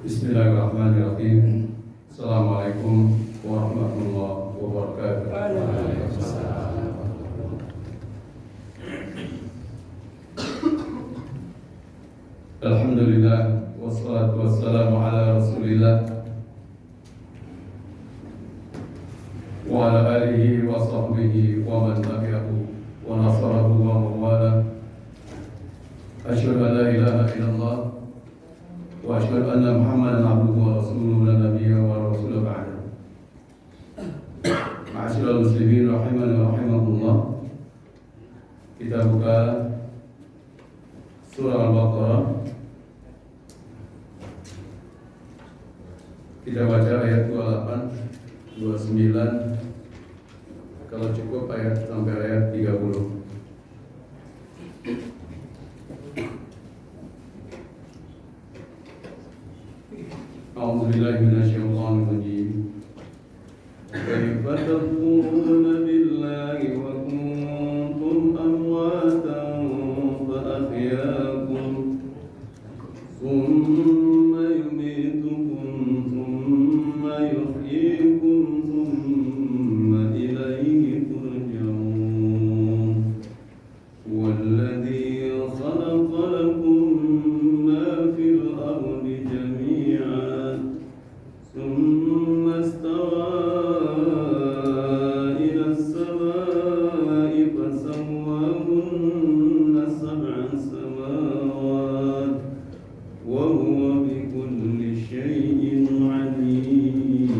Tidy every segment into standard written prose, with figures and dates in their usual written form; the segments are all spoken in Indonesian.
Bismillahirrahmanirrahim. Assalamualaikum warahmatullahi wabarakatuh. Alhamdulillah wassalatu wassalamu ala Rasulillah wa ala alihi wa sahbihi wa man tabi'ahu wa nasarahu wa mawala. Asyhadu an la ilaha illallah wa asyhadu anna Muhammadan abduhu wa rasuluhu la nabiyya wa rasuluhu ba'da. Ma'asyiral muslimin rahimani wa rahimakumullah. Kita buka surah Al-Baqarah. Kita baca ayat 28, 29, kalau cukup ayat sampai ayat 30. A'udzubillahi minasyaitonir rajim. Kaifa takfuruna billahi wa kuntum amwatan fa ahyaakum thumma yumitukum thumma yuhyikum thumma ilayhi turja'un. Walladhi khalaqa lakum ma fil ardi jami'an ثم استوى إلى السماء فسواهن سبع سماوات وهو بكل شيء عليم.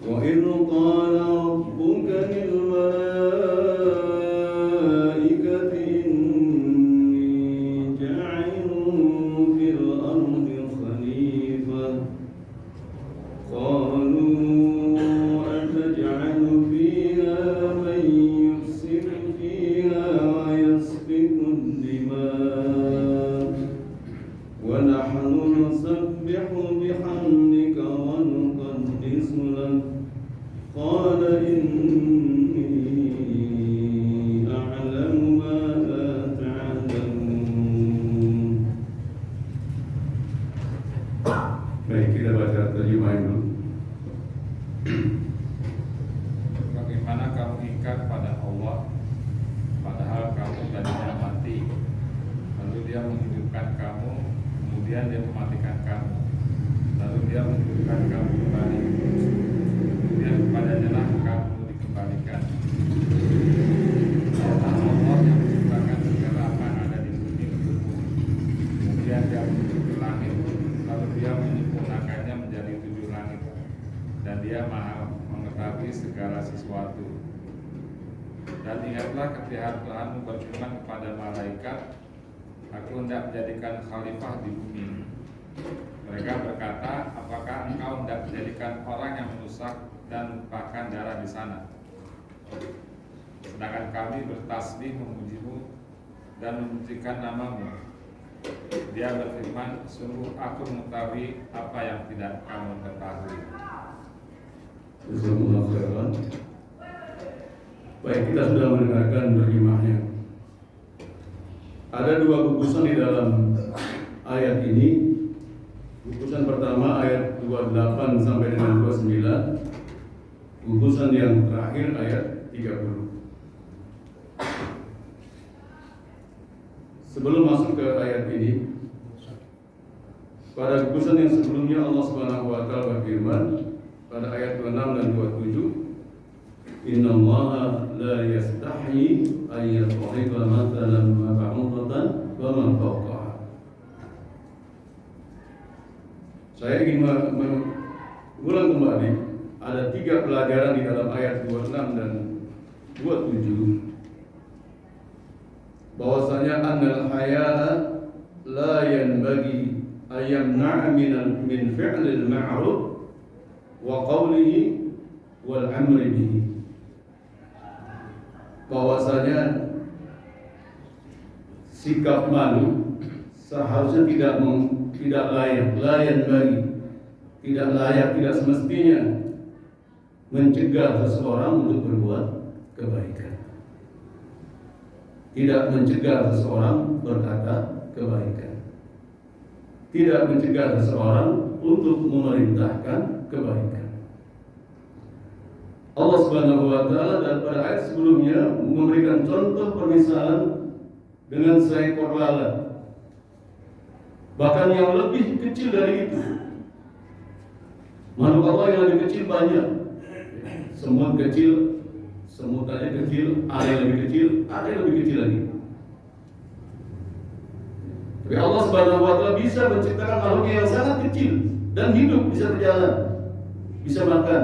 وإذ قال ربك للملائكة إني جاعل في الأرض خليفة قالوا أتجعل فيها من يفسد فيها ويسفك الدماء ونحن نسبح بحمدك ونقدس لك قال إني أعلم ما لا تعلمون. Baik, kita baca terjemah dulu. Bagaimana kamu ingkar pada Allah padahal kamu tadinya mati, lalu Dia menghidupkan kamu, kemudian Dia mematikan kamu, lalu Dia menghidupkan kamu kembali, kemudian kepadanya lah kamu dikembalikan. Dialah Allah yang menciptakan segala apa yang ada di bumi untukmu, kemudian Dia menutup langit, lalu Dia menyempurnakannya menjadi 7 langit, dan Dia Maha mengetahui segala sesuatu. Dan ingatlah ketika Tuhanmu berfirman kepada malaikat, Aku hendak menjadikan khalifah di bumi. Mereka berkata, apakah engkau hendak menjadikan orang yang merusak dan menumpahkan darah di sana? Sedangkan kami bertasbih memujimu dan memujikan namamu. Dia berfirman, sungguh aku mengetahui apa yang tidak kamu ketahui. Jazakumullahu khairan. Baik, kita sudah mendengarkan terjemahnya. Ada 2 gugusan di dalam ayat ini. Gugusan pertama ayat 28 sampai dengan 29. Gugusan yang terakhir ayat 30. Sebelum masuk ke ayat ini, pada gugusan yang sebelumnya Allah Subhanahu wa taala berfirman pada ayat 26 dan 27, Innallaha la yastahi an yadriba mathalan ma ba'udatan wa ma fawqaha. Saya ingin mengulang kembali, ada 3 pelajaran di dalam ayat 26 dan 27, bahwasanya annal haya'a la yanbaghi ayyamna'a min fi'lil ma'ruf wa qawlihi wal amri bihi. Bahwasanya sikap malu seharusnya tidak layak, tidak layak, tidak semestinya mencegah seseorang untuk berbuat kebaikan. Tidak mencegah seseorang berkata kebaikan. Tidak mencegah seseorang untuk memerintahkan kebaikan. Allah Subhanahu wa taala dan pada ayat sebelumnya memberikan contoh permisalan dengan seekor lalat. Bahkan yang lebih kecil dari itu. Makhluk Allah yang lebih kecil banyak. Semut kecil, semut aja kecil, ada yang lebih kecil, ada yang lebih kecil lagi. Tapi Allah Subhanahu wa taala bisa menciptakan makhluk yang sangat kecil dan hidup, bisa berjalan, bisa makan.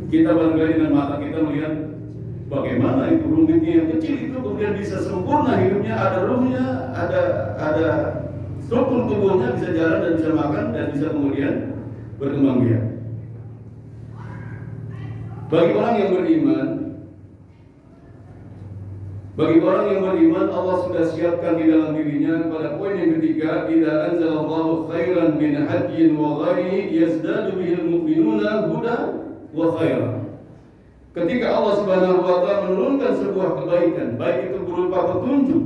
Kita barangkali dengan mata kita melihat bagaimana itu rumitnya yang kecil itu kemudian bisa sempurna hidupnya, ada ruhnya, ada struktur tubuhnya, bisa jalan dan bisa makan dan bisa kemudian berkembang biak. Bagi orang yang beriman, Allah sudah siapkan di dalam dirinya pada poin yang ketiga, idza anzalallahu khairan min hajjin wa ghairihi yazdadu bihil mu'minuna huda wa khairan. Ketika Allah Subhanahu wa taala menurunkan sebuah kebaikan, baik itu berupa petunjuk,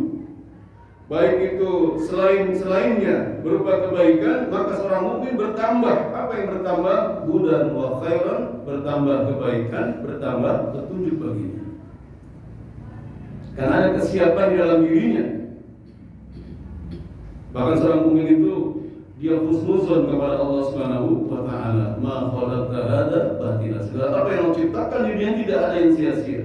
baik itu selainnya berupa kebaikan, maka seorang mukmin bertambah. Apa yang bertambah? Hudan wa khairan, bertambah kebaikan, bertambah petunjuk baginya. Karena ada kesiapan di dalam dirinya. Bahkan seorang mukmin itu dia husnuzon kepada Allah Subhanahu wa taala. Ma khalaqta hadza batila. Segala apa yang Allah ciptakan di dunia tidak ada yang sia-sia.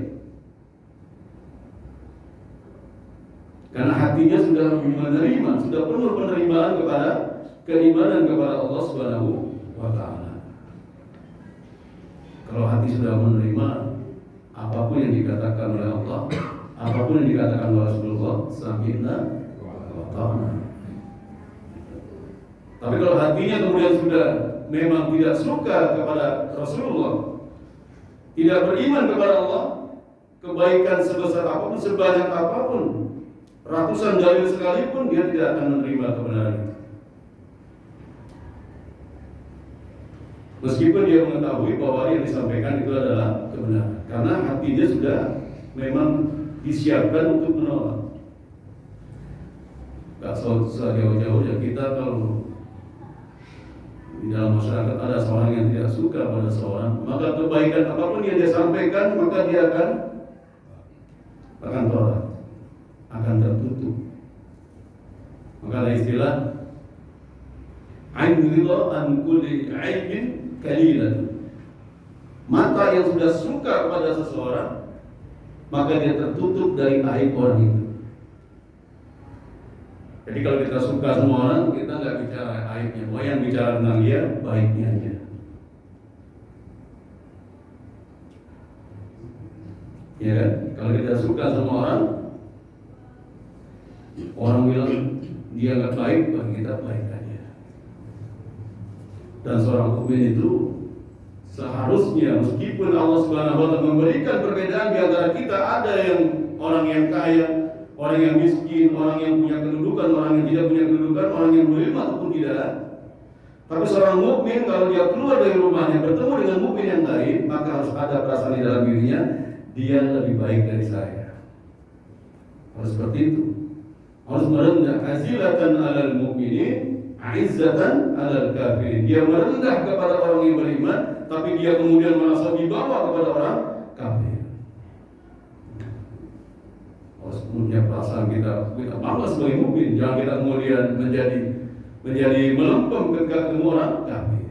Karena hatinya sudah menerima, sudah penuh penerimaan kepada keimanan kepada Allah Subhanahu wa taala. Kalau hati sudah menerima apapun yang dikatakan oleh Allah, apapun yang dikatakan oleh Rasulullah, sami'na wa ata'na. Tapi kalau hatinya kemudian sudah memang tidak suka kepada Rasulullah, tidak beriman kepada Allah, kebaikan sebesar apapun, sebanyak apapun, ratusan dalil sekalipun, dia tidak akan menerima kebenaran itu. Meskipun dia mengetahui bahwa yang disampaikan itu adalah kebenaran, karena hatinya sudah memang disiapkan untuk menolak. Gak jauh-jauh ya kita kalau di dalam masyarakat ada seorang yang tidak suka pada seorang, maka kebaikan apapun yang dia sampaikan, maka dia akan tolak, akan tertutup. Maka ada istilah ain ridha an kulli aibin kalilan. Mata yang sudah suka kepada seseorang, maka dia tertutup dari aib orang itu. Jadi kalau kita suka sama orang, kita nggak bicara aibnya, mau yang bicara tentang dia, baiknya aja. Ya kan? Kalau kita suka sama orang bilang dia nggak baik, bagi kita baik aja. Dan seorang mukmin itu seharusnya, meskipun Allah Subhanahu wa taala memberikan perbedaan di antara kita, ada yang orang yang kaya, orang yang miskin, orang yang punya kedudukan, orang yang tidak punya kedudukan, orang yang beriman ataupun tidak. Tapi seorang mukmin kalau dia keluar dari rumahnya bertemu dengan mukmin yang lain, maka harus ada perasaan di dalam dirinya, dia lebih baik dari saya. Harus seperti itu. Harus merendah, azilatan 'alal mu'minin, 'izzatan 'alal kafirin. Dia merendah kepada orang yang beriman, tapi dia kemudian merasa dibawa kepada orang kafir. Harus punya perasaan kita bangga sebagai mukmin. Jangan kita kemudian menjadi melempem ketika ketemu orang kafir.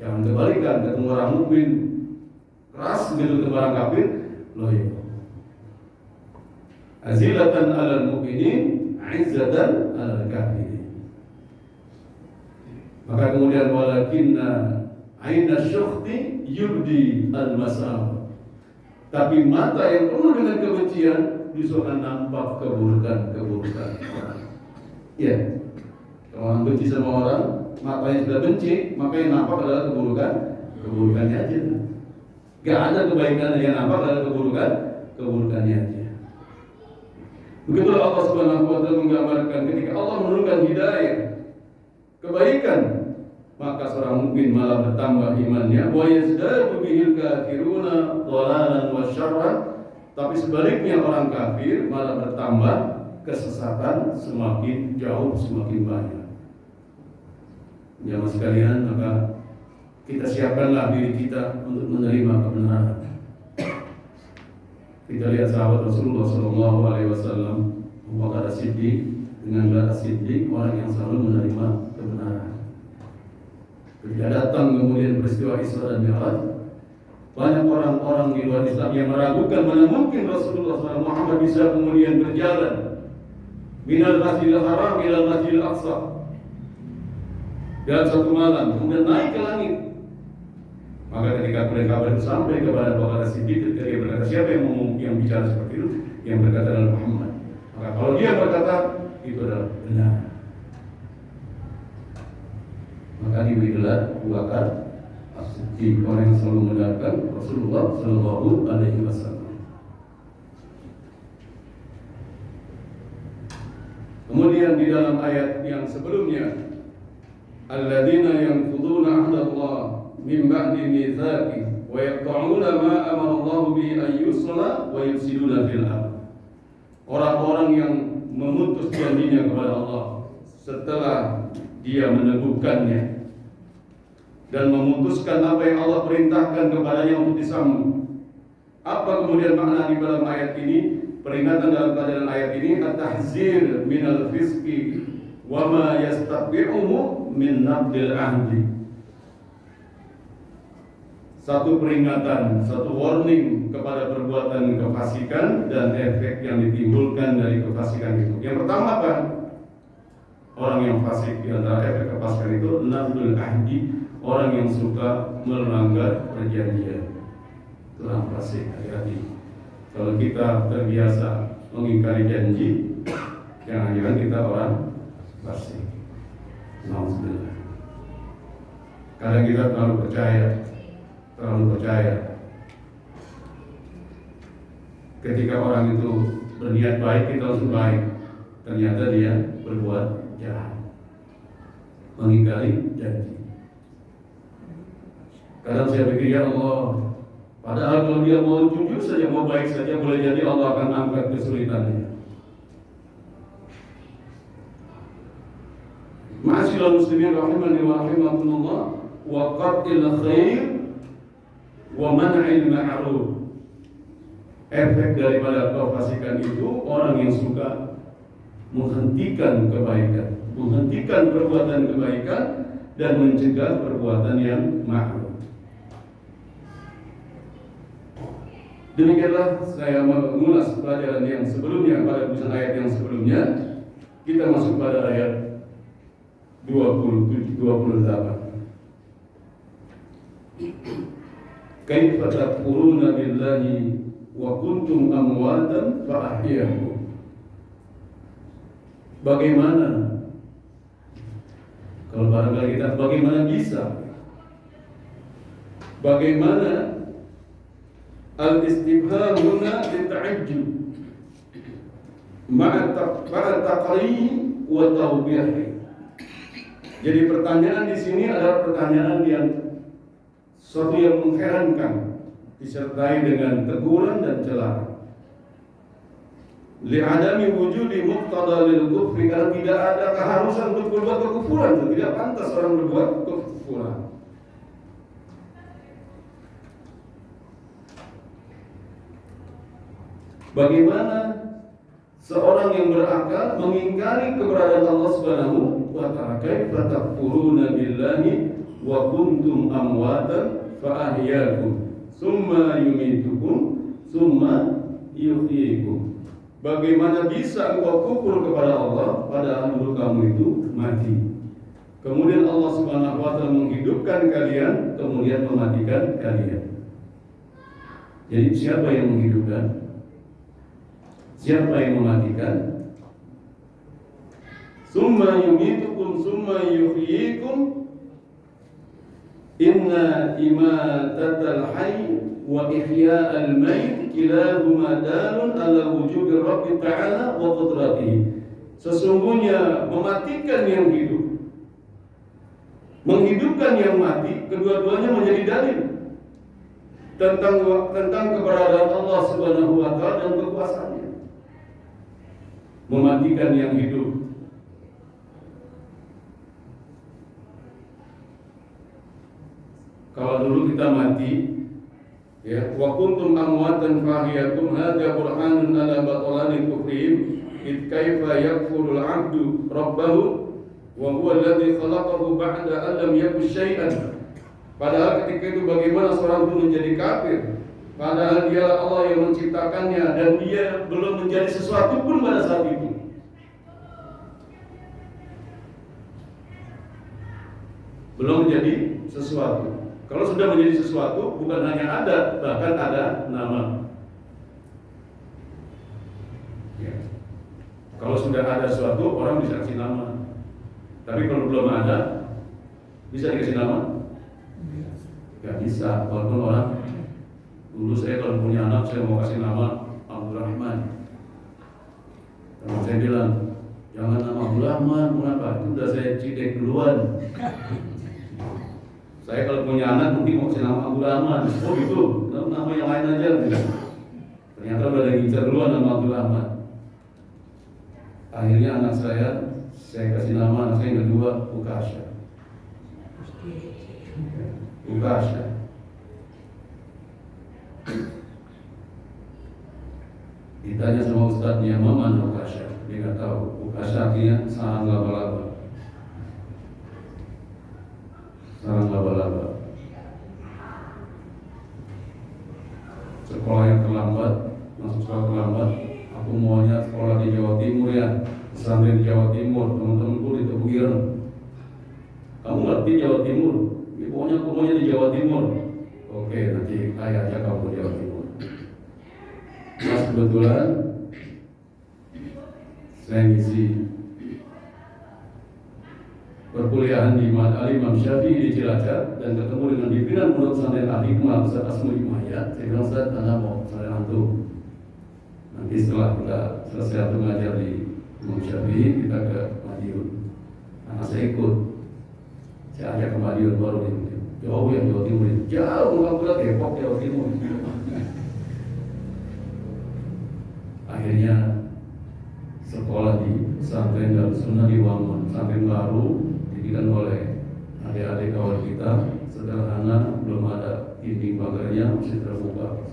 Jangan kebalikan, ketemu orang mukmin keras begitu, ketemu orang kafir loyo. Azilatan 'alal mu'minin, 'izzatan 'alal kafirin. Maka kemudian walakinna aina syukhti yubdi al-masam. Tapi mata yang penuh dengan kebencian justru akan nampak keburukan. Ya, kalau orang benci sama orang, matanya sudah benci, maka yang nampak adalah keburukannya aja. Gak ada kebaikan yang nampak adalah keburukannya aja. Begitulah Allah Subhanahu wa taala menggambarkan ketika Allah menurunkan hidayah, kebaikan, maka seorang mukmin malah bertambah imannya. Wa yazdadu bihil kafiruna dhalalan wa syarran, Tapi sebaliknya orang kafir malah bertambah, kesesatan semakin jauh, semakin banyak. Jamaah sekalian, maka kita siapkanlah diri kita untuk menerima kebenaran. Kita lihat sahabat Rasulullah SAW, Abu Bakar As-Siddiq dengan gelar As-Siddiq, orang yang selalu menerima kebenaran. Ketika datang kemudian peristiwa Isra dan Mi'raj, banyak orang-orang di luar Islam yang meragukan mana mungkin Rasulullah SAW Muhammad bisa kemudian berjalan minal Masjidil Haram ila Masjidil Aqsa dalam satu malam, kemudian naik ke langit. Maka ketika kemudian kabar itu sampai kepada Abu Bakar As-Siddiq, ketika dia berkata, siapa yang bicara seperti itu? Yang berkata adalah Muhammad. Maka kalau dia berkata, itu adalah benar. Maka diberi gelar Abu Bakar As-Siddiq, orang yang selalu mendengarkan Rasulullah Shallallahu Alaihi Wasallam. Kemudian di dalam ayat yang sebelumnya, alladzina yanquduna 'ahdallahi min ba'di mitsaqi wa yaqta'una ma amara Allah bihi an yusla wa yufsiduna fil ardh. Orang-orang yang memutus janjinya kepada Allah setelah dia meneguhkannya dan memutuskan apa yang Allah perintahkan kepadanya untuk disambung. Apa kemudian makna di dalam ayat ini? Peringatan dalam pelajaran ayat ini, at-tahzir minal fisqi wa ma yastabi'uhu min nabdil ahdi. Satu peringatan, satu warning kepada perbuatan kefasikan dan efek yang ditimbulkan dari kefasikan itu. Yang pertama apa? Orang yang fasik, di antara efek kefasikan itu nabdul ahdi, orang yang suka melanggar perjanjian. Itu orang fasik, hati-hati. Kalau kita terbiasa mengingkari janji, jangan-jangan kita orang fasik. Alhamdulillah. Kadang kita terlalu percaya ketika orang itu berniat baik, kita harus baik. Ternyata dia berbuat jahat, mengingkari janji. Kadang saya pikir, ya Allah, padahal kalau dia mau jujur saja, mau baik saja, boleh jadi Allah akan angkat kesulitannya. Ma'asyiral muslimin rahimani wa rahimakumullah, wa qatil khair wa man'il ma'ruf. Efek daripada kefasikan itu, orang yang suka menghentikan kebaikan, menghentikan perbuatan kebaikan dan mencegah perbuatan yang ma'ruf. Demikianlah saya mengulas pelajaran yang sebelumnya pada tulisan ayat yang sebelumnya. Kita masuk pada ayat 28. Kaifa takfuruna billahi wa kuntum amwatan fa ahyaakum. Bagaimana? Kalau barangkali kita, bagaimana bisa? Bagaimana? Al-istifham huna lita'ajjub ma'a taqrib wa tawbih. Jadi pertanyaan di sini adalah pertanyaan yang suatu yang mengherankan, disertai dengan teguran dan celaan. Li'adami wujudi muqtada lil kufri, karena tidak ada keharusan untuk berbuat kekufuran, tidak pantas orang berbuat kekufuran. Bagaimana seorang yang berakal mengingkari keberadaan Allah Subhanahu wa ta'ala? Kaifa takfuruna billahi wa kuntum amwatan fa ahyaakum summa yumitukum summa yuhyikum. Bagaimana bisa engkau kufur kepada Allah padahal dulu kamu itu mati? Kemudian Allah Subhanahu wa ta'ala menghidupkan kalian, kemudian mematikan kalian. Jadi siapa yang menghidupkan? Siapa yang mematikan? Summa yumitukum summa yuhyikum. Inna imatatal hayy wa ihya'al mayt kilahuma dalun ala wujudi Rabbi ta'ala wa qudratihi. Sesungguhnya mematikan yang hidup, menghidupkan yang mati, kedua-duanya menjadi dalil tentang keberadaan Allah Subhanahu wa ta'ala mematikan yang hidup. Kalau dulu kita mati, ya, wa kuntum amwatan fahiyakum hadza burhanun ala batalani kufrihim id kaifa yakfurul 'abdu rabbahu wa huwa alladhi khalaqahu ba'da an lam yakun syai'an. Padahal ketika itu bagaimana seorang itu menjadi kafir, padahal dialah Allah yang menciptakannya dan dia belum menjadi sesuatu pun pada saat itu. Belum menjadi sesuatu. Kalau sudah menjadi sesuatu, bukan hanya ada, bahkan ada nama. Ya. Kalau sudah ada sesuatu, orang bisa kasih nama. Tapi kalau belum ada, bisa dikasih nama? Gak bisa. Walaupun orang, dulu saya kalau punya anak, saya mau kasih nama Abdul Rahman. Kalau saya bilang, jangan nama Abdul Rahman, mengapa? Itu udah saya cidek duluan. Saya kalau punya anak mungkin mau kasih nama Abdul Rahman. Oh gitu, nama yang lain aja. Ternyata udah ada ngincar duluan nama Abdul Rahman. Akhirnya anak saya kasih nama anak saya yang kedua Ukasha. Ukasha. Ditanya sama ustadznya, mana Ukasha? Dia nggak tahu. Ukasha artinya sarang laba-laba. Sarang laba-laba. Sekolah yang terlambat, masuk sekolah terlambat. Aku maunya sekolah di Jawa Timur ya, pesantren di Jawa Timur. Teman-temanku di Tebugiran. Kamu ngerti Jawa Timur? Ya, pokoknya aku maunya di Jawa Timur. Oke, nanti saya ajak kamu di Jawa Timur. Mas kebetulan saya ngisi perkuliahan di Imam Syafi'i di Cilacap dan ketemu dengan pimpinan pondok pesantren Al-Hikmah Ustaz Asmul Imayat. Saya bilang, Ustaz, Anda mau saya antum. Nanti setelah kita selesai mengajar di Imam Syafi'i, kita ke Madiun. Anak saya ikut. Saya ajak ke Madiun baru di jauh yang Jawa Timur. Jauh, bukan pula Depok, Jawa Timur. Akhirnya sekolah di pesantren Darussunnah di Wangun, pesantren baru didikan oleh adik-adik kawan kita, sederhana, belum ada dinding pagarnya, masih terbuka,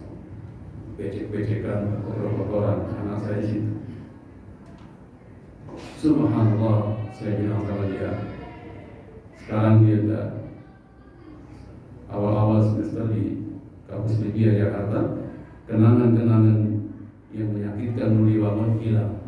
becek-becekan, kotor-kotoran. Anak saya di situ. Subhanallah, saya bilang sama dia, sekarang dia sudah awal-awal semester di kampus Libya Jakarta, kenangan-kenangan yang menyakitkan di Wangun hilang.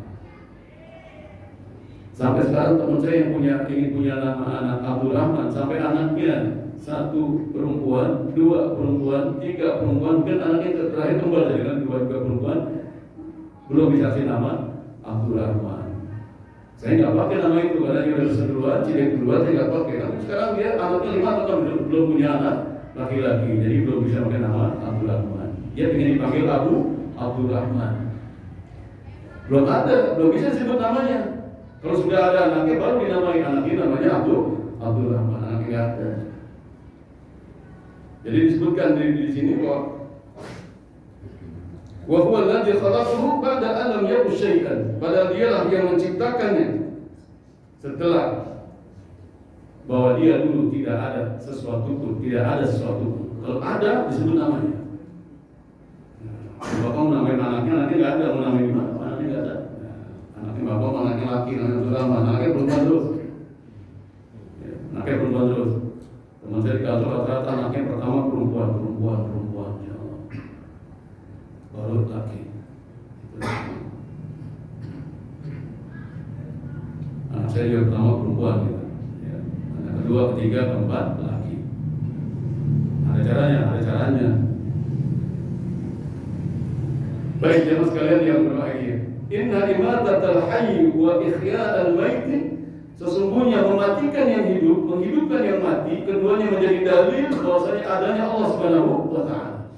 Sampai sekarang teman saya yang ingin punya nama anak Abdul Rahman, sampai anaknya 1 perempuan, 2 perempuan, 3 perempuan, dan anaknya terakhir kembar jadi kan 2 perempuan, belum bisa kasih nama Abdul Rahman. Saya nggak pakai nama itu karena dia udah duluan, cidek duluan, saya nggak pakai. Tapi sekarang dia anaknya 5 tahun belum punya anak laki-laki, jadi belum bisa pakai nama Abdul Rahman. Dia ingin dipanggil Abdul Rahman. Belum ada, belum bisa disebut namanya. Kalau sudah ada anaknya baru dinamai, anaknya namanya Abdul Rahman, anaknya nggak ada. Jadi disebutkan di sini bahwa wa huwa alladzi khalaqahu ba'da an lam yakun syai'an. Padahal dialah yang menciptakannya setelah bahwa dia dulu tidak ada sesuatu pun, tidak ada sesuatu pun. Kalau ada disebut namanya. Bapak mau namain anaknya nanti nggak ada, mau namain gimana? Anaknya nggak ada. Anaknya bapak, anaknya laki, anaknya pertama, anaknya perempuan terus. Ya, anaknya perempuan terus. Teman saya di kantor rata-rata anaknya pertama perempuan. Ya Allah. Baru laki. Anak saya juga pertama perempuan gitu. Ya. Anak kedua, ketiga, keempat laki. Ada caranya. Baik jemaah sekalian yang berbahagia. Inna imatatal hayy wa ihya'al mayt, sesungguhnya mematikan yang hidup, menghidupkan yang mati, keduanya menjadi dalil bahwasanya adanya Allah Subhanahu wa taala.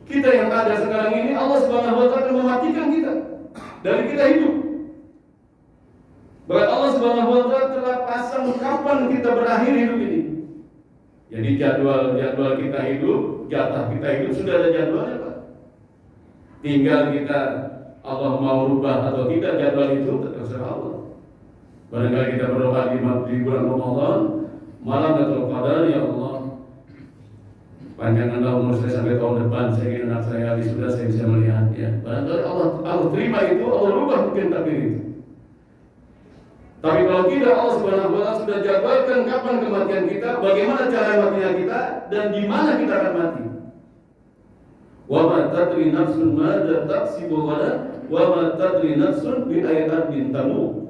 Kita yang ada sekarang ini Allah Subhanahu wa taala mematikan kita dari kita hidup. Bahkan Allah Subhanahu wa taala telah pasang kapan kita berakhir hidup ini. Jadi jadwal kita hidup, jatah kita hidup sudah ada jadwalnya, Pak. Tinggal kita Allah mau rubah atau tidak jadwal itu terserah Allah. Barangkali kita berdoa di bulan Ramadan, malam Lailatul Qadar, ya Allah, panjangkanlah umur saya sampai tahun depan, saya ingin anak saya wisuda, saya bisa melihat, ya. Barangkali Allah terima itu, Allah rubah mungkin takdir itu. Tapi kalau tidak, Allah Subhanahu wa Ta'ala sudah jadwalkan kapan kematian kita, bagaimana cara matinya kita, dan di mana kita akan mati. Wa ma tadri nafsun madza taksibu ghadan wa ma tadri nafsun bi ayyi ardin tamut.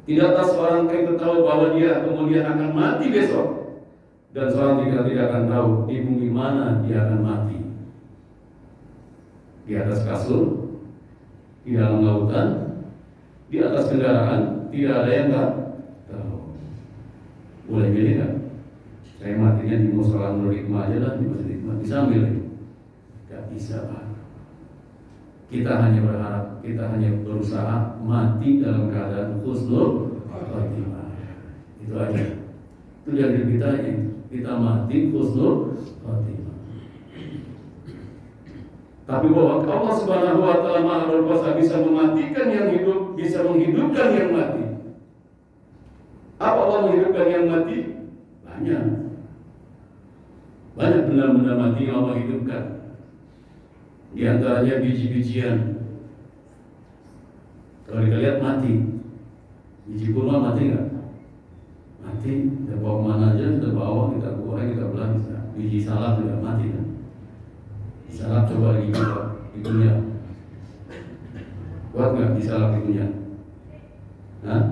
Tidaklah seorang yang tahu bahwa dia kemudian akan mati besok, dan seorang tidak akan tahu di bumi mana dia akan mati. Di atas kasur, di dalam lautan, di atas kendaraan, tidak ada yang tahu. Boleh pilih nggak? Saya matinya di musola Nurul Hikmah aja lah, di Masjid Hikmah. Bisa milih? Gak bisa, Pak. Kita hanya berharap, kita hanya berusaha mati dalam keadaan husnul khotimah. Itu aja. Itu dari kita mati husnul khotimah. Tapi bahwa Allah Subhanahu wa Ta'ala Maha berkuasa bisa mematikan yang hidup, bisa menghidupkan yang mati. Apa Allah menghidupkan yang mati? Banyak. Banyak benda-benda mati yang Allah hidupkan. Di antaranya biji-bijian. Kalau kita lihat mati, biji kurma mati nggak? Mati. Kita bawa mana aja, kita bawa, kita goreng, kita belah bisa. Biji salak juga mati kan? Salak coba dikunyah. Kuat nggak disalak dikunyah? Hah?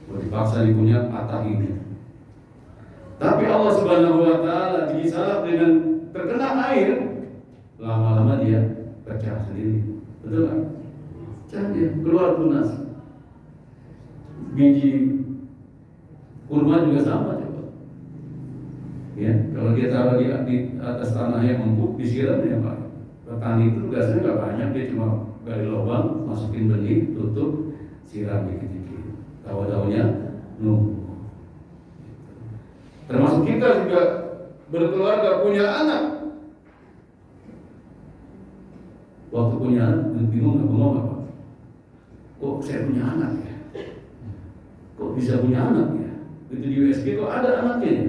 Kalau dipaksa dikunyah, patah ini. Tapi Allah Subhanahu wa Ta'ala disalak dengan terkena air, lama-lama dia pecah sendiri. Betul kan? Pecah dia, keluar tunas. Biji kurma juga sama coba. Ya, kalau dia taruh di atas tanah yang empuk, disiram ya Pak. Petani itu biasanya nggak banyak, dia cuma gali lubang, masukin benih, tutup, siram dikit-dikit. Daun-daunnya numbuh. Termasuk kita juga berkeluarga, punya anak. Waktu punya anak, bingung apa? Kok saya punya anak ya? Kok bisa punya anak ya? Itu di USG kok ada anaknya ya?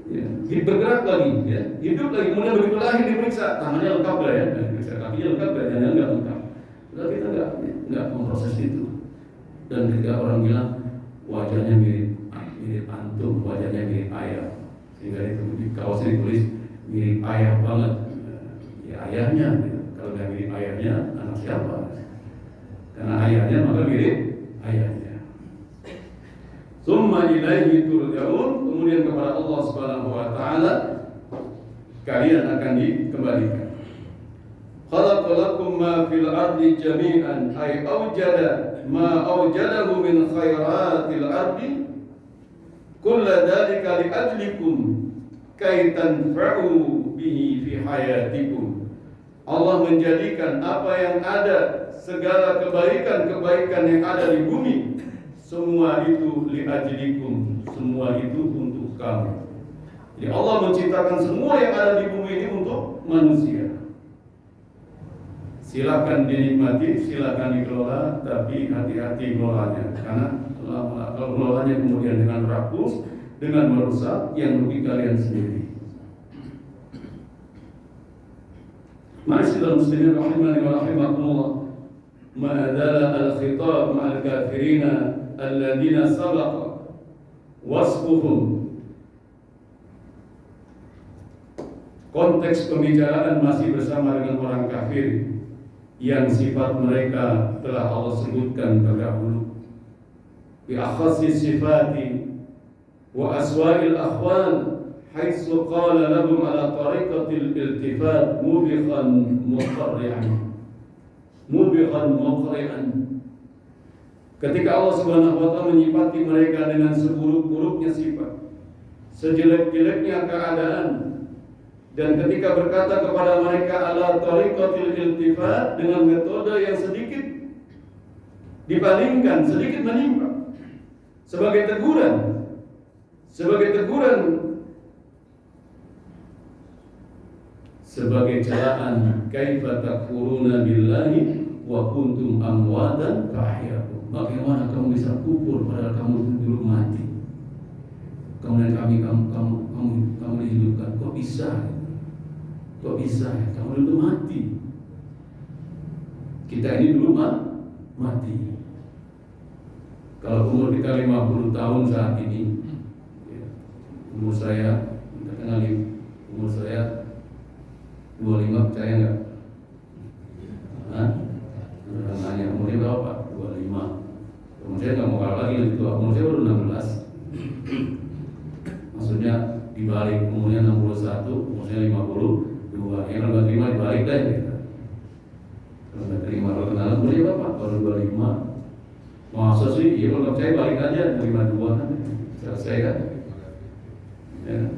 Ya, bergerak lagi, ya, hidup lagi. Kemudian begitu lahir diperiksa, tangannya lengkap gak ya? Diperiksa kakinya lengkap gak? Jangan nggak lengkap. Lalu kita nggak memproses itu. Dan ketika orang bilang wajahnya mirip antum, wajahnya mirip ayah, sehingga itu di kaosnya ditulis mirip ayah banget. Ya ayahnya, gitu. Kalau nggak mirip ayahnya, anak siapa? Karena ayahnya maka mirip ayahnya. Tsumma ilaihi turja'un, kemudian kepada Allah Subhanahu wa Ta'ala kalian akan dikembalikan. Khalaqalakum ma fil ardi jami'an ay awjada ma awjadahu min khairatil ardi kulla dzalika li ajlikum kay tanfa'u bihi fi hayatikum. Allah menjadikan apa yang ada, segala kebaikan-kebaikan yang ada di bumi, semua itu li ajlikum, semua itu untuk kamu. Jadi Allah menciptakan semua yang ada di bumi ini untuk manusia. Silakan dinikmati, silakan dikelola, tapi hati-hati kelolanya. Karena kalau kelolanya kemudian dengan rakus, dengan merusak, yang rugi kalian sendiri. Ma'asyiral muslimin rahimani wa rahimakumullah. Ma'adala al-khitab ma'al kafirina alladina sabaqa wasfuhum. Konteks pembicaraan masih bersama dengan orang kafir yang sifat mereka telah Allah sebutkan terdahulu. Bi akhassi sifati wa aswa'il akhwal haitsu qala lahum ala tariqatil iltifat mubighan muqarri'an. Ketika Allah Subhanahu wa Ta'ala menyifati mereka dengan seburuk-buruknya sifat, sejelek-jeleknya keadaan, dan ketika berkata kepada mereka ala tariqatil iltifat, dengan metode yang sedikit dipalingkan, sedikit menyimpang, sebagai teguran sebagai celaan kaifa takfuruna billahi wa kuntum amwatan fahyakum. Bagaimana kamu bisa kufur padahal kamu dulu mati, kemudian kamu dihidupkan? Kok bisa? Kok bisa? Kamu dulu mati. Kita ini dulu mati. Kalau umur kita 50 tahun saat ini, umur saya, kita kenali umur saya 25, percaya nggak? Nanya umurnya berapa? 25. Umur saya nggak mau kalah lagi lebih tua. Umur saya baru 16. Maksudnya dibalik umurnya 61, umur saya 52. Yang kalau terima dibalik deh. Gitu. Kalau nggak terima, kalau kenalan umurnya berapa? Baru 25. Masa sih? Iya, kalau saya balik aja 52 kan selesai kan? Ya.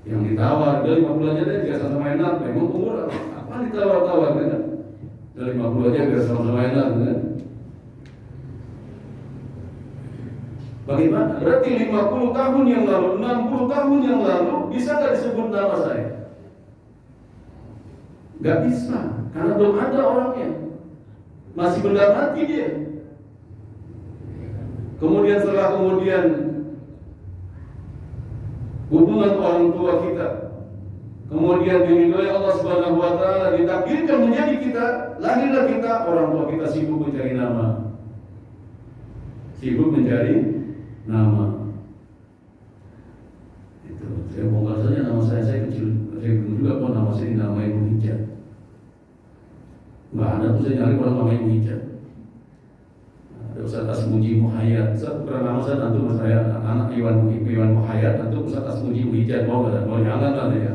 Yang ditawar udah 50 aja deh, biasa sama enak. Memang umur apa ditawar-tawar kan? Udah 50 aja biasa sama enak kan? Bagaimana? Berarti 50 tahun yang lalu, 60 tahun yang lalu bisa nggak disebut nama saya? Nggak bisa, karena belum ada orangnya. Masih benda mati dia. Kemudian setelah hubungan orang tua kita, kemudian diridhoi Allah Subhanahu wa taala, ditakdirkan menjadi kita, lahirlah kita, orang tua kita sibuk mencari nama. Sibuk mencari nama. Itu saya bongkar saja nama saya kecil. Saya belum juga kok nama saya dinamai Muhijat. Nggak ada tuh saya nyari orang namanya Muhijat. Ada Ustaz Asmuji Muhayyad. Ustaz bukan nama saya, nanti mas saya anak Iwan Muhayyad, nanti Ustaz Asmuji Muhijat. Mau nggak? Mau jangan kan ya?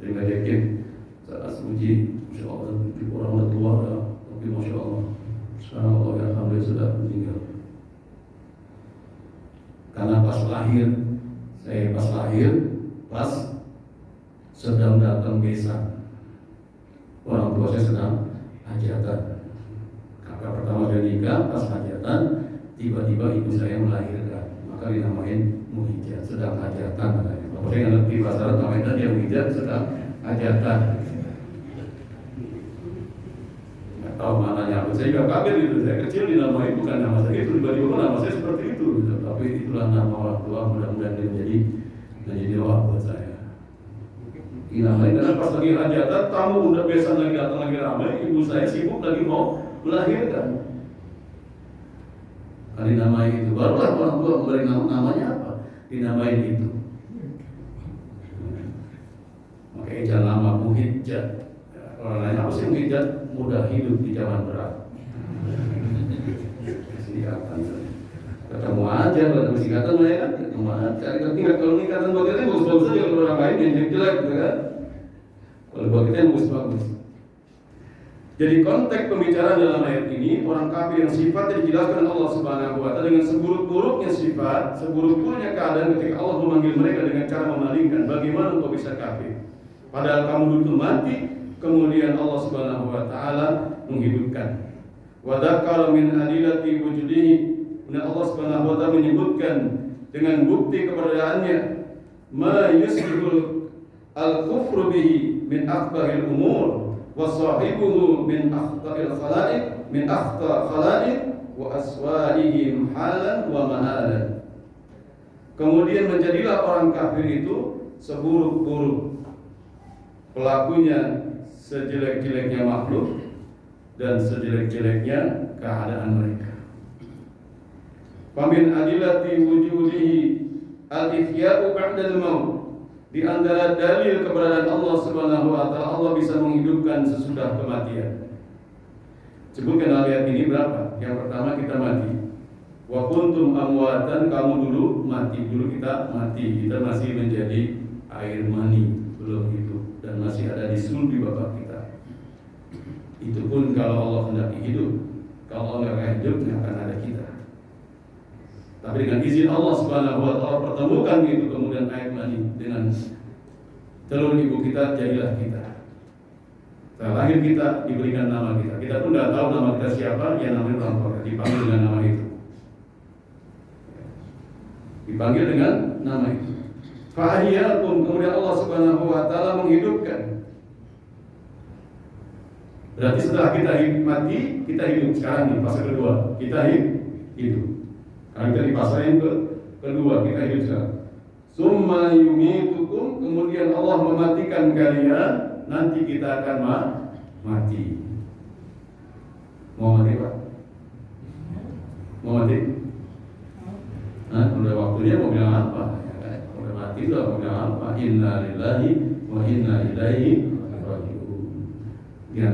Saya nggak yakin Ustaz Asmuji, Masya Allah, orang tua, tapi Masya Allah, sekarang Allah ya alhamdulillah sudah meninggal. Karena pas lahir, pas sedang datang besan, orang tua saya sedang hajatan. Kakak pertama dia nikah, pas hajatan, tiba-tiba ibu saya melahirkan, maka dinamain Muhijat, sedang hajatan. Bapak saya nggak ngerti bahasa Arab, namanya dia Muhijat, sedang hajatan. Nggak tahu maknanya apa. Saya juga kaget gitu. Saya kecil dinamai bukan nama saya itu, tiba-tiba nama saya seperti itu. Gitu. Tapi itulah nama orang tua, mudah-mudahan dia menjadi doa buat saya. Dinamai karena pas lagi hajatan, tamu udah biasa lagi datang lagi ramai, ibu saya sibuk lagi mau melahirkan. Kalau dinamai itu, barulah orang tua memberi namanya apa? Dinamain itu. Makanya jangan nama Muhijat. Orang lain apa sih Muhijat? Mudah hidup di zaman berat. Singkatan. Ketemu aja kalau ada singkatan lah ya kan. Ketemu aja. Cari tinggal kalau singkatan buat kita bagus-bagus aja, kalau orang lain yang jelek-jelek gitu kan. Kalau buat kita yang bagus-bagus. Jadi konteks pembicaraan dalam ayat ini, orang kafir yang sifatnya dijelaskan Allah Subhanahu wa taala dengan seburuk-buruknya sifat, seburuk-buruknya keadaan ketika Allah memanggil mereka dengan cara memalingkan. Bagaimana kau bisa kafir? Padahal kamu dulu mati, kemudian Allah Subhanahu wa taala menghidupkan. Wa dzakara min adillati wujudihi. Dan Allah Subhanahu wa taala menyebutkan dengan bukti keberadaannya ma yusbihul al-kufru bihi min akbaril umur wa sahibuhu min akhta'il khalaiq min akhta' khalaiq wa aswa'ihim halan wa mahalan. Kemudian menjadilah orang kafir itu seburuk-buruk pelakunya, sejelek-jeleknya makhluk dan sejelek-jeleknya keadaan mereka. Famin adillati wujudihi al-ihya'u ba'dal maut. Di antara dalil keberadaan Allah Subhanahu wa taala, Allah bisa menghidupkan sesudah kematian. Sebutkan ayat ini berapa? Yang pertama kita mati. Wa kuntum amwatan, kamu dulu mati, dulu kita mati, kita masih menjadi air mani, belum hidup dan masih ada di sulbi bapak kita. Itu pun kalau Allah hendaki hidup. Kalau Allah nggak hidup, nggak akan ada kita. Tapi dengan izin Allah Subhanahu wa taala pertemukan itu, kemudian air mani dengan telur ibu kita, jadilah kita. Setelah lahir kita diberikan nama kita. Kita pun tidak tahu nama kita siapa, yang namanya orang tua dipanggil dengan nama itu. Dipanggil dengan nama itu. Fa'ahyakum, kemudian Allah Subhanahu wa taala menghidupkan. Berarti setelah kita mati, kita hidup. Sekarang nih fase kedua, kita hidup. Karena kita di fase yang kedua, kita hidup sekarang. Summa yumitukum, kemudian Allah mematikan kalian, nanti kita akan mati. Mau mati Pak? Mau mati? Udah waktunya mau bilang apa? Udah mati udah mau bilang apa? Inna lillahi wa inna ilaihi raji'un. Di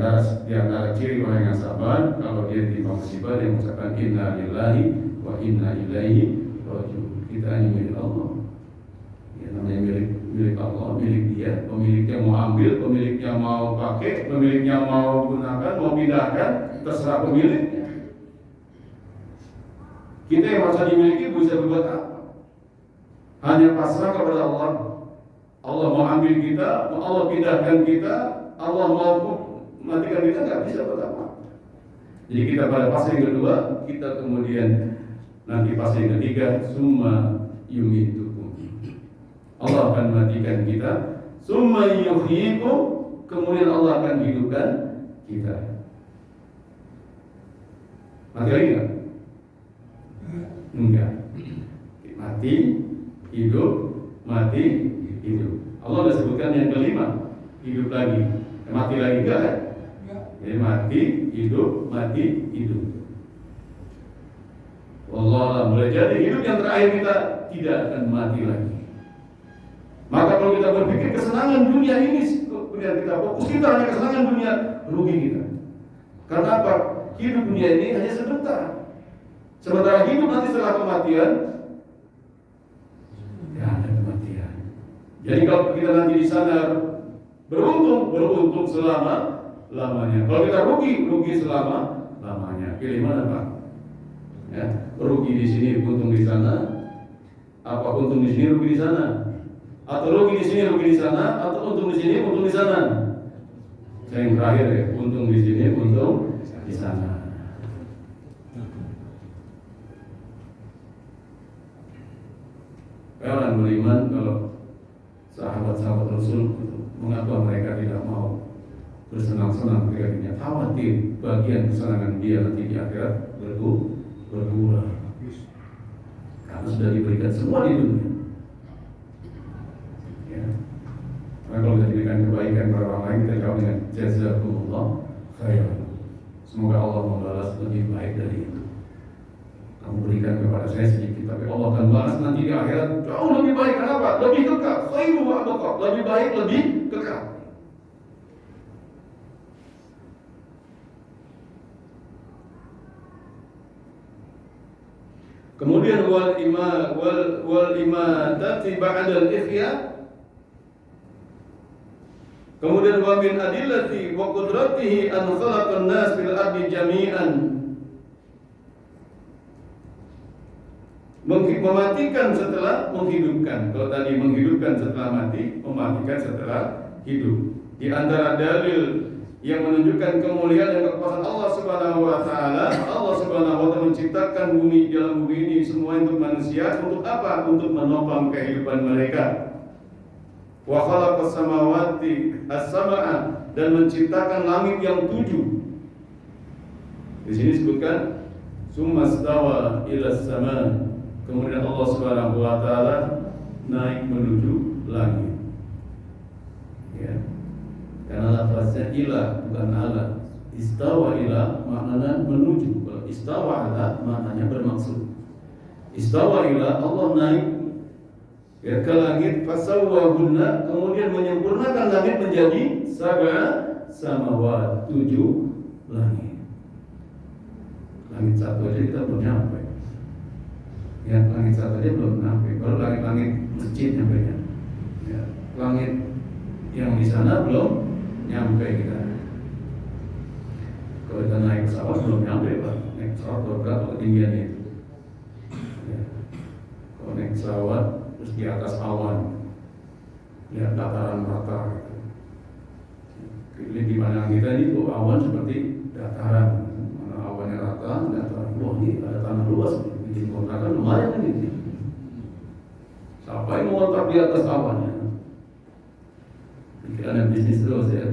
antara ciri orang yang sabar, kalau dia timpa musibah dia mengucapkan inna lillahi wa inna ilaihi raji'un. Kita hanya milik Allah. Ya, namanya milik Allah, milik dia. Pemiliknya mau ambil, pemiliknya mau pakai, pemiliknya mau gunakan, mau pindahkan, terserah pemiliknya. Kita yang merasa dimiliki bisa berbuat apa? Hanya pasrah kepada Allah. Allah mau ambil kita, Allah pindahkan kita, Allah mau matikan kita, nggak bisa buat apa. Jadi kita pada fase yang kedua, kita kemudian nanti fase yang ketiga, summa yumitukum. Allah akan matikan kita, summa yuhyikum, kemudian Allah akan hidupkan kita. Mati lagi nggak? Enggak. Mati, hidup, mati, hidup. Allah sudah sebutkan yang kelima, hidup lagi. Mati lagi enggak kan? Jadi mati, hidup, mati, hidup. Allah boleh jadi hidup yang terakhir kita tidak akan mati lagi. Maka kalau kita berpikir kesenangan dunia ini, kemudian kita fokus kita hanya kesenangan dunia, rugi kita. Karena apa? Hidup dunia ini hanya sebentar. Sementara hidup nanti setelah kematian, ya ada kematian. Jadi kalau kita nanti di sana beruntung selama-lamanya. Kalau kita rugi selama-lamanya. Pilih mana Pak? Ya, rugi di sini, untung di sana. Apa untung di sini, rugi di sana? Atau rugi di sini, rugi di sana? Atau untung di sini, untung di sana? Saya yang terakhir ya, untung di sini, untung di sana. Orang beriman kalau sahabat-sahabat Rasul, mengapa mereka tidak mau bersenang-senang ketika dunia? Khawatir bagian kesenangan dia nanti di akhirat berkurang. Karena sudah diberikan semua di dunia. Ya. Karena kalau kita diberikan kebaikan kepada orang lain, kita jawab dengan jazakumullah khairan. Semoga Allah membalas lebih baik dari itu. Kamu berikan kepada saya sedikit, tapi Allah akan balas nanti di akhirat jauh lebih baik. Kenapa? Lebih kekal. Khairu wa abqa. Lebih baik, lebih kekal. Kemudian wal imadati ba'dal ihya. Kemudian wa min adillati wa qudratihi an khalaqan nas fil ardi jami'an. Mematikan setelah menghidupkan. Kalau tadi menghidupkan setelah mati, mematikan setelah hidup. Di antara dalil yang menunjukkan kemuliaan dan kekuasaan Allah Subhanahu wa taala, Allah Subhanahu wa taala menciptakan bumi, dalam bumi ini semua untuk manusia. Untuk apa? Untuk menopang kehidupan mereka. Wa khalaqas samawati as-sab'a, dan menciptakan langit yang 7. Di sini disebutkan summa stawa ila sama. Kemudian Allah Subhanahu wa taala naik menuju langit. Ya. Karena lafaznya ila bukan ala. Istawa ila maknanya menuju. Kalau istawa ala maknanya bermaksud. Istawa ila, Allah naik ya, ke langit, fasawwahunna, kemudian menyempurnakan langit menjadi sab'a samawat, 7 langit. Langit satu aja kita belum nyampe. Ya, langit satu aja belum nyampe, baru langit-langit masjid nyampe nya. Ya, langit yang di sana belum nyampe kita. Kalau kita naik pesawat belum nyampe Pak. Naik pesawat berapa ketinggian itu? Ya. Kalau naik pesawat terus di atas awan, lihat dataran rata. Di mana kita ini tuh awan seperti dataran, mana awannya rata, dataran. Wah, ini ada tanah luas. Bikin kontrakan lumayan ini. Siapa yang mau kontrak di di atas awannya. Pikiran bisnis terus ya.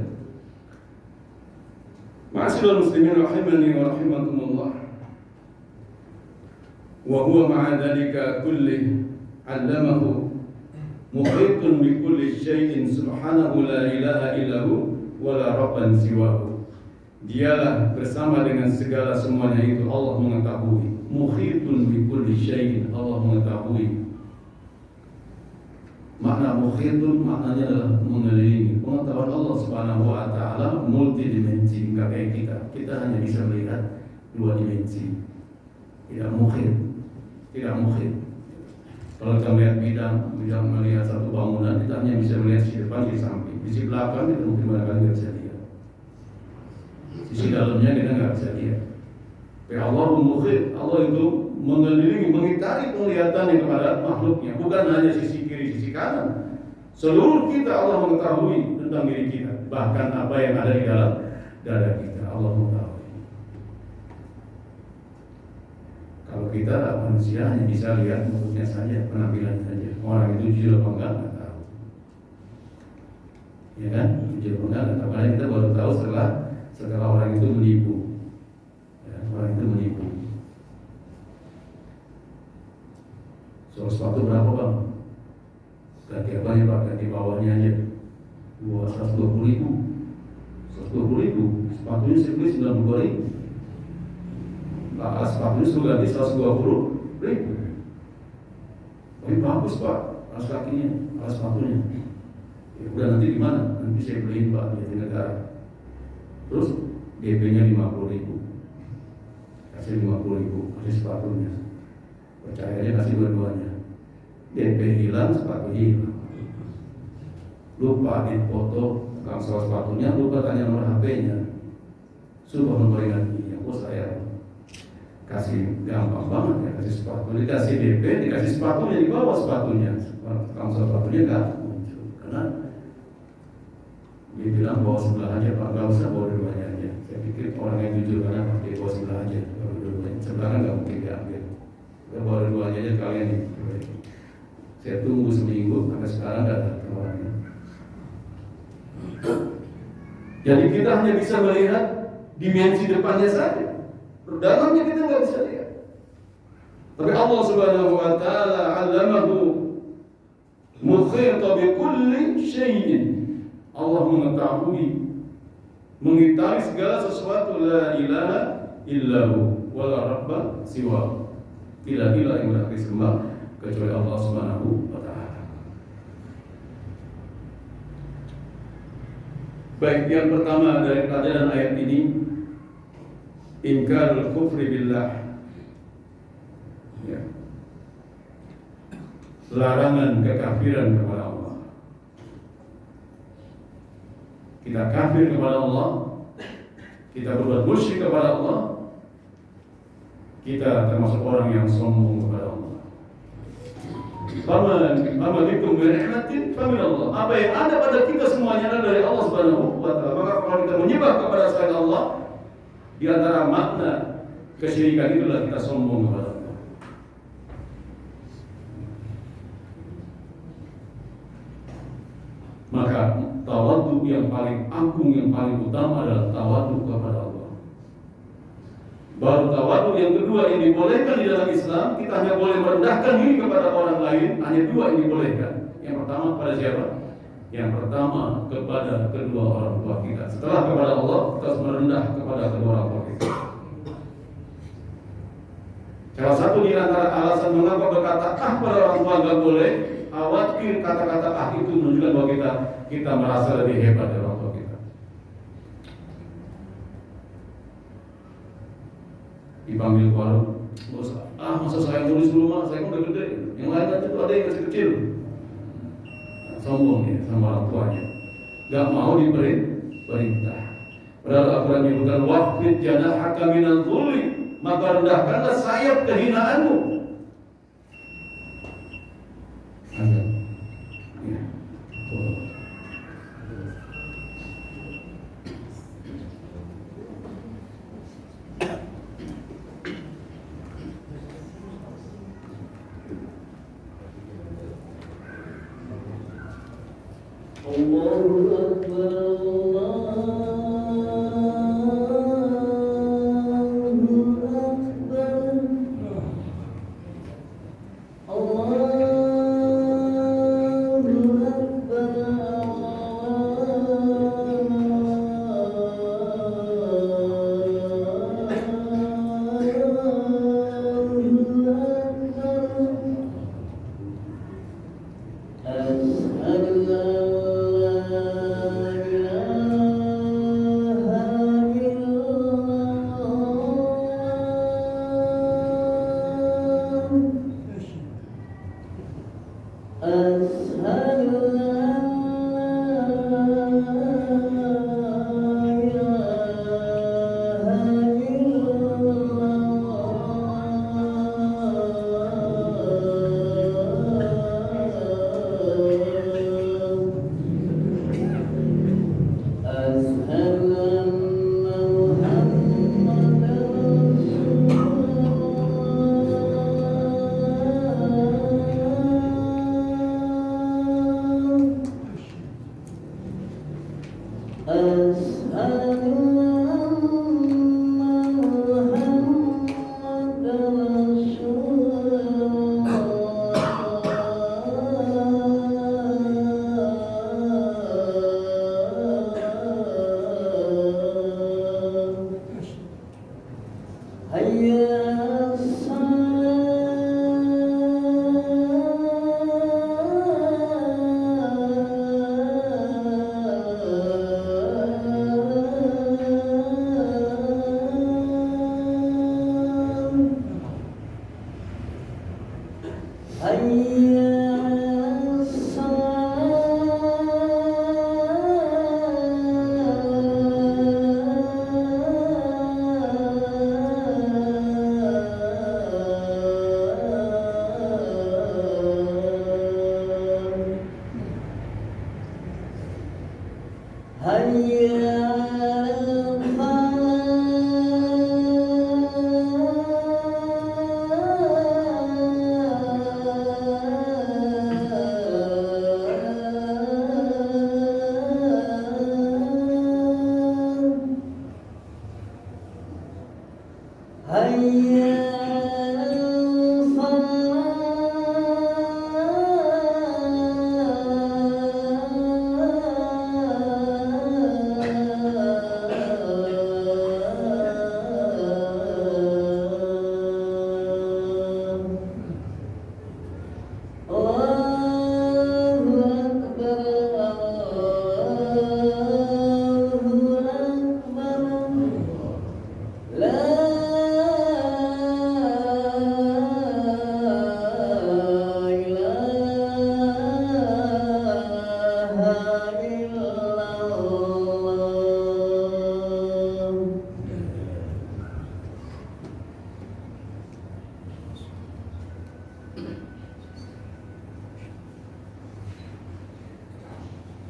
Ma'asyiral muslimin rahimani wa rahimakumullah. Wa huwa ma'a dzalika kulli 'allamahu muhitun bi kulli syai'in subhanahu la ilaha illahu wa la rabban siwahu. Dialah bersama dengan segala semuanya itu Allah mengetahui. Muhitun bi kulli syai'in, Allah mengetahui. Makna muhitun maknanya adalah mengelilingi. Pengetahuan Allah Subhanahu wa taala multidimensi, enggak kayak kita. Kita hanya bisa melihat dua dimensi. Tidak muhit. Kalau kita melihat bidang melihat satu bangunan, kita hanya bisa melihat sisi depan, sisi samping. Sisi belakang kita mungkin barangkali nggak bisa lihat. Sisi dalamnya kita nggak bisa lihat. Tapi Allah muhit, Allah itu mengelilingi, mengitari penglihatannya kepada makhluknya. Bukan hanya sisi kiri, sisi kanan. Seluruh kita Allah mengetahui tentang diri kita. Bahkan apa yang ada di dalam dada kita, Allah mengetahui. Kalau kita manusia hanya bisa lihat bentuknya saja, penampilan saja. Orang itu jujur apa enggak, nggak tahu. Ya kan? Jujur apa enggak, nggak tahu. Karena kita baru tahu setelah orang itu menipu. Ya, orang itu menipu. Soal sepatu berapa bang? Ganti apa ya pak? Ganti bawahnya aja. 120.000. 120.000. Sepatunya saya beli 92.000. Sepatunya sudah ganti 120.000. Tapi bagus pak, alas kakinya, alas sepatunya. Ya, udah nanti gimana? Nanti saya beliin pak di negara. Terus DP-nya 50.000. Kasih 50.000, kasih sepatunya. Percaya aja kasih dua-duanya. DP hilang, sepatu hilang. Lupa di foto tukang soal sepatunya, lupa tanya nomor HP-nya. Suruh nomor ingatnya, saya kasih gampang banget ya, kasih sepatu, dikasih DP, dikasih sepatunya, dibawa sepatunya. Tukang soal sepatunya nggak muncul, karena dia bilang bawa sebelah aja pak, nggak usah bawa dua-duanya aja. Saya pikir orang yang jujur karena pakai bawa sebelah aja, bawa dua-duanya. Sebelah kan nggak mungkin diambil. Kita bawa dua-duanya aja kalian nih. Saya tunggu seminggu, sampai sekarang nggak ada orangnya. Jadi kita hanya bisa melihat dimensi depannya saja, dalamnya kita nggak bisa lihat. Tapi Allah Subhanahu wa taala 'allamahu muhita bi kulli syai'in. Allah mengetahui, mengitari segala sesuatu. La ilaha illahu wa la rabba siwa. Tidak yang berhak disembah kecuali Allah Subhanahu wa taala. Baik, yang pertama dari pelajaran ayat ini, ingkarul kufri billah. Ya. Larangan kekafiran kepada Allah. Kita kafir kepada Allah, kita berbuat musyrik kepada Allah, kita termasuk orang yang sombong kepada Allah. Fama bikum min ni'matin famin Allah. Apa yang ada pada kita semuanya adalah dari Allah Subhanahu wa taala. Maka kalau kita menyembah kepada selain Allah, di antara makna kesyirikan itu adalah kita sombong kepada Allah. Maka tawadhu yang paling agung, yang paling utama adalah tawadhu kepada Allah. Baru tawadhu yang kedua yang dibolehkan di dalam Islam, kita hanya boleh merendahkan diri kepada orang lain, hanya dua yang dibolehkan. Yang pertama kepada siapa? Yang pertama kepada kedua orang tua kita. Setelah kepada Allah, kita harus merendah kepada kedua orang tua kita. Salah satu di antara alasan mengapa berkata pada orang tua nggak boleh, khawatir kata-kata itu menunjukkan bahwa kita merasa lebih hebat dari orang tua kita. Dipanggil ke warung, masa saya tulis dulu mah, saya udah gede. Yang lain aja tuh ada yang masih kecil. Sombong ya sama orang tuanya, nggak mau diperintah. Padahal Al-Quran menyebutkan waqfid janahaka minal dhulli, maka rendahkanlah sayap kehinaanmu. Ada, ya.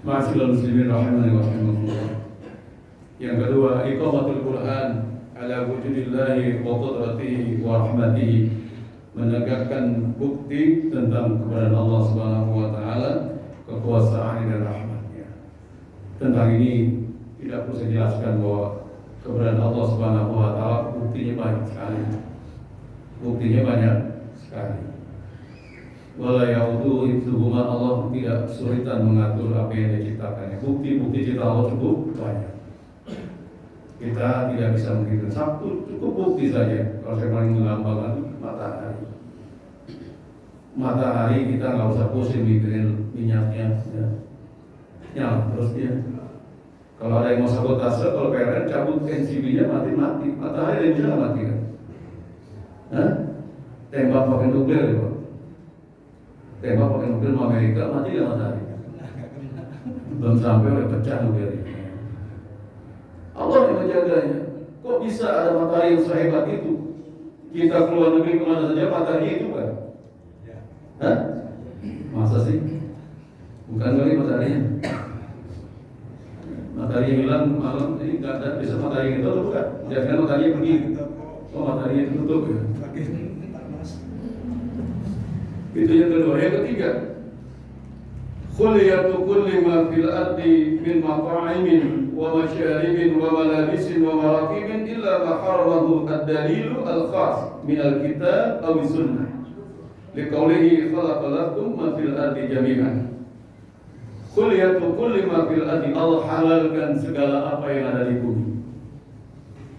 Ma'asyiral muslimin rahimani wa rahimakumullah. Yang kedua, iqamatul Quran ala wujudillahi wa qudratihi wa rahmatihi, menegakkan bukti tentang keberadaan Allah Subhanahu wa taala, kekuasaan dan rahmatnya. Tentang ini tidak perlu saya jelaskan bahwa keberadaan Allah Subhanahu wa taala buktinya banyak sekali. Buktinya banyak sekali. Wala yaudu hifdzuhuma, Allah tidak kesulitan mengatur apa yang diciptakannya. Bukti-bukti cipta Allah cukup banyak. Kita tidak bisa menghitung satu, cukup bukti saja. Kalau saya paling menggambarkan matahari. Matahari kita nggak usah pusing mikirin minyaknya, ya. Nyala terus dia. Kalau ada yang mau sabotase, kalau PLN cabut NCB-nya mati. Matahari yang bisa mati kan? Hah? Tembak pakai nuklir ya, Pak. Tembak pakai nuklir Amerika, mati nggak matahari? Belum sampai udah pecah nuklirnya. Allah yang menjaganya. Kok bisa ada matahari yang sehebat itu? Kita keluar negeri kemana saja matahari itu kan? Hah? Masa sih? Bukan kali mataharinya. Matahari yang hilang malam ini nggak ada, bisa matahari yang itu atau bukan? Jangan matahari yang pergi. Oh, matahari yang tutup ya. Itu yang kedua. Yang ketiga, Khuliyatu kulli ma fil ardi min mat'imin wa masharibin wa malabisin wa marakibin illa ma haramahu ad-dalilu al-khas min al-kitab aw sunnah. Liqaulihi khalaqalakum ma fil ardi jami'an. Khuliyatu kulli ma fil ardi, Allah halalkan segala apa yang ada di bumi.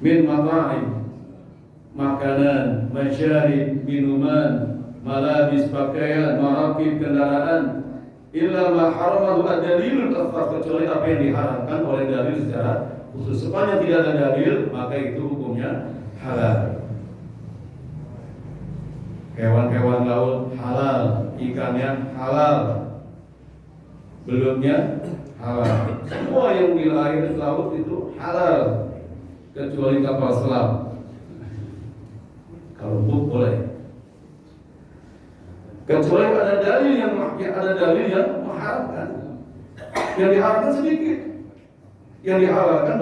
Min mat'im, makanan, masyarib, minuman, malabis, pakaian, marakib, kendaraan. Illa ma haramahu ad-dalilul khas, kecuali apa yang diharamkan oleh dalil secara khusus. Sepanjang tidak ada dalil, maka itu hukumnya halal. Hewan-hewan laut halal, ikannya halal, belumnya halal. Semua yang di air laut itu halal, kecuali kapal selam. Kalau buk boleh. Kecuali ada dalil yang mengharamkan. Yang diharamkan sedikit, yang dihalalkan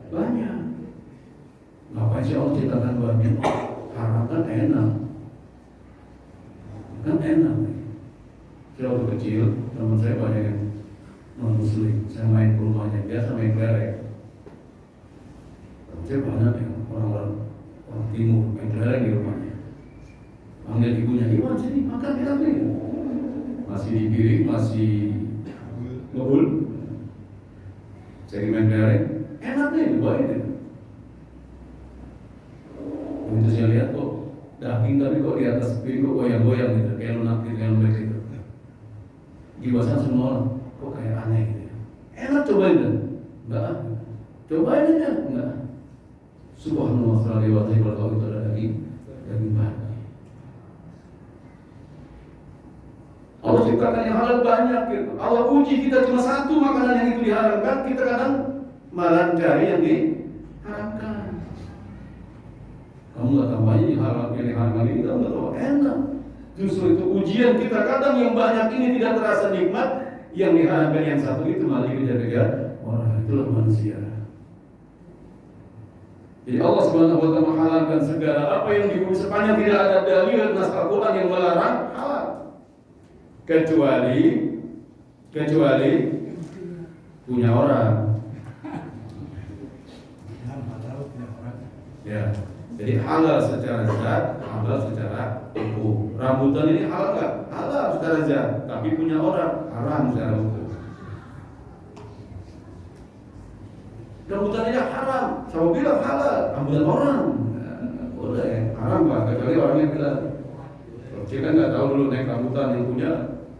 banyak. Ngapain sih Allah ciptakan banyak? Haramkan enak, kan enak. Saya waktu kecil, teman saya banyak yang non muslim. Saya main ke rumahnya, biasa main kelereng. Saya banyak yang orang timur main kelereng di rumahnya. Panggil ibunya, Iwan sini makan enak nih. Masih dipiring, masih ngebul. Saya main kelereng, enak nih, dibawain nih. Begitu saya lihat kok daging tapi kok di atas piring kok goyang-goyang gitu, kayak lunak gitu, kayak lembek gitu. Dibahas semua orang, kok kayak aneh gitu. Enak cobain kan? Enggak. Cobain aja, enggak. Subhanallah, sallallahu alaihi wasallam, itu ada daging banyak. Allah ciptakan yang halal banyak gitu. Allah uji kita cuma satu makanan yang itu diharamkan, kita kadang malah cari yang diharamkan. Kamu nggak tahu aja yang diharamkan ini, kamu nggak tahu enak. Justru itu ujian kita, kadang yang banyak ini tidak terasa nikmat, yang diharamkan yang satu itu malah dikejar-kejar. Wah, itulah manusia. Jadi Allah Subhanahu wa taala menghalalkan segala apa yang di bumi sepanjang tidak ada dalil nas Al-Qur'an yang melarang, halal. Kecuali punya orang. Ya, jadi halal secara zat, halal secara hukum. Rambutan ini halal nggak? Halal secara zat, tapi punya orang, haram secara hukum. Rambutan ini haram, saya bilang halal, rambutan orang boleh, haram nggak? Kecuali orangnya bilang. Kita kan nggak tahu dulu naik rambutan yang punya.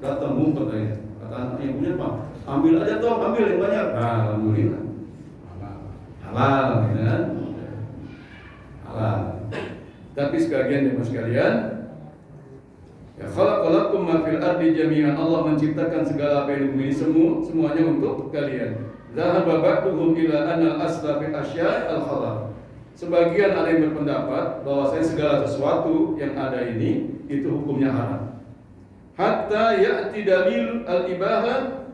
Datang ngumpet aja, kata anak yang punya Pak, ambil aja toh, ambil yang banyak. Nah, alhamdulillah, halal, kan? Halal. Tapi sekalian ya mas sekalian, ya khalaqalakum ma fil ardi jami'an, Allah menciptakan segala apa yang di bumi semuanya untuk kalian. Zahaba ba'duhum ila anna al-asla fi asya' al-halal. Sebagian ada yang berpendapat bahwasanya segala sesuatu yang ada ini itu hukumnya haram. Hatta ya'ti dalil al-ibahah,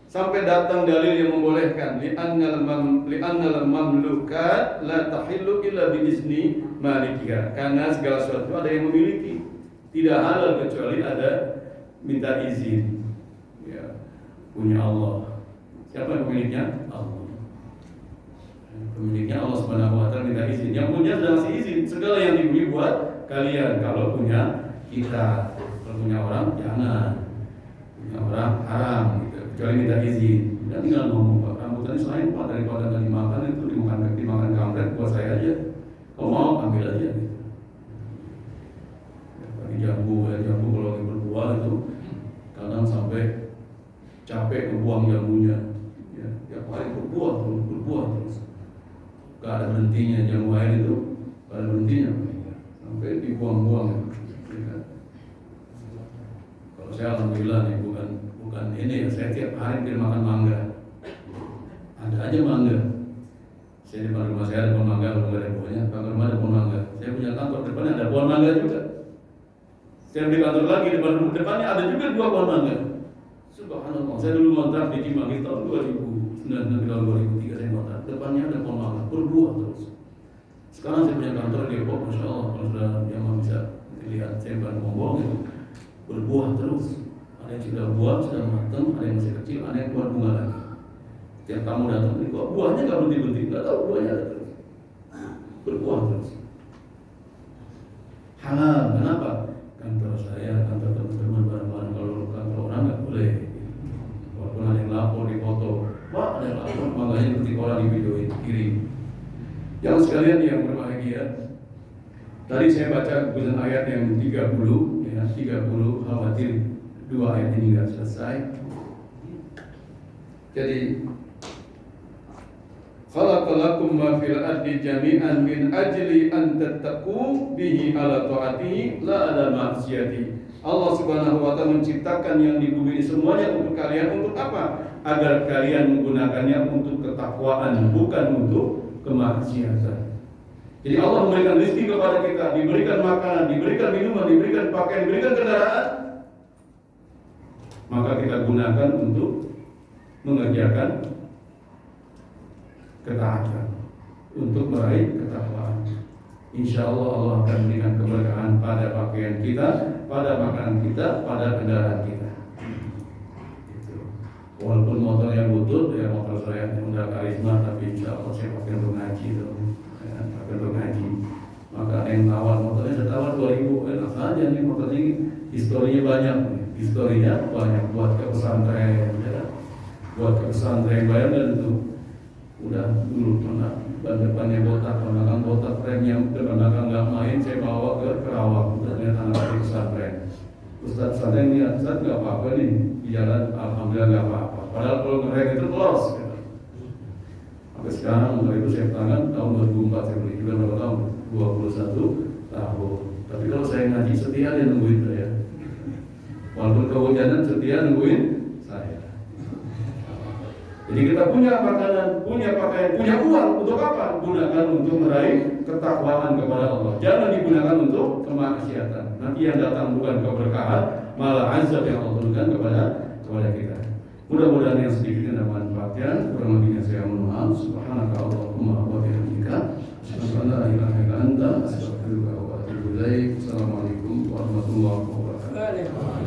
sampai datang dalil yang membolehkan. Li'annal mamlukat la tahillu illa bi'izni malikiha. Karena segala sesuatu ada yang memiliki, tidak halal kecuali ada minta izin. Ya, punya Allah. Siapa yang pemiliknya? Allah. Pemiliknya Allah Subhanahu wa taala minta izin. Yang punya sudah ngasih izin. Segala yang diberi buat kalian. Kalau punya kita, kalau punya orang jangan. Punya orang haram gitu. Kecuali minta izin. Dan tinggal ngomong, Pak, rambutan ini selain Pak daripada nggak dimakan, itu dimakan kampret buat saya aja. Kalau mau ambil aja gitu. Bagi jambu kalau lagi berbuah itu kadang sampai capek ngebuang jambunya. Ya, tiap hari berbuah terus. Gak ada berhentinya jamu air itu, gak ada berhentinya sampai dibuang-buang. Ya. Kalau saya alhamdulillah nih bukan ini ya, saya tiap hari dia makan mangga. Ada aja mangga. Saya di depan rumah saya ada pohon mangga, kalau nggak ada buahnya, kantor rumah ada pohon mangga. Saya punya kantor depannya ada pohon mangga juga. Saya di kantor lagi depannya ada juga 2 pohon mangga. Subhanallah. Saya dulu ngontrak di Cimahi tahun 2009 tahun 2003 saya ngontrak. Depannya ada pohon mangga berbuah terus. Sekarang saya punya kantor di Depok, masya Allah, kalau sudah yang bisa lihat saya bukan ngomong itu berbuah terus. Ada Ada yang sudah buah, sudah matang, ada yang masih kecil, ada yang keluar bunga lagi. Tiap tamu datang, kok buahnya nggak berhenti-berhenti, nggak tahu buahnya ada terus, berbuah terus. Halal, kenapa? Kantor saya, kantor teman-teman bareng-bareng, kalau kantor orang nggak boleh. Walaupun ada yang lapor di foto, Pak ada yang lapor, makanya ketika orang di videoin, kirim. Yang sekalian yang berbahagia, tadi saya baca bulan ayat yang 30, ya 30 khawatir 2 ayat ini nggak selesai. Jadi khalaqalakum ma fil ardi jami'an min ajli an tattaqu bihi ala ta'atihi la ala ma'siyati. Allah Subhanahu wa taala menciptakan yang di bumi ini semuanya untuk kalian, untuk apa? Agar kalian menggunakannya untuk ketakwaan, bukan untuk kemaksiatan. Jadi Allah memberikan rezeki kepada kita, diberikan makanan, diberikan minuman, diberikan pakaian, diberikan kendaraan, maka kita gunakan untuk mengerjakan ketaatan, untuk meraih ketakwaan. Insya Allah Allah akan memberikan keberkahan pada pakaian kita, pada makanan kita, pada kendaraan kita. Walaupun motornya butut, ya motor saya udah karisma, tapi insya Allah saya pakai untuk ngaji tuh, ya, pakai untuk ngaji. Maka yang tawar motornya saya tawar 2000, enak saja nih motor ini, historinya banyak, buat ke pesantren, ya. Buat ke pesantren bayangkan itu. Udah dulu pernah ban depannya botak, belakang botak, remnya belakang nggak main, saya bawa ke Kerawang, udah lihat anak di pesantren. Ustaz pesantren lihat, Ustaz nggak apa-apa nih di jalan, alhamdulillah nggak apa-apa. Padahal kalau ngerem itu los. Gitu. Sampai sekarang itu saya tangan tahun 2004 saya beli, juga berapa tahun? 21 tahun. Tapi kalau saya ngaji setia dia nungguin saya. Walaupun kehujanan setia nungguin saya. Jadi kita punya makanan, punya pakaian, punya uang untuk apa? Gunakan untuk meraih ketakwaan kepada Allah. Jangan digunakan untuk kemaksiatan. Nanti yang datang bukan keberkahan, malah azab yang Allah turunkan kepada kita. Mudah-mudahan yang sedikit ada manfaatnya. Kurang lebihnya saya mohon maaf. Subhanaka Allahumma wa bihamdika, asyhadu an la ilaha illa anta, astaghfiruka wa atubu ilaik. Assalamualaikum warahmatullahi wabarakatuh.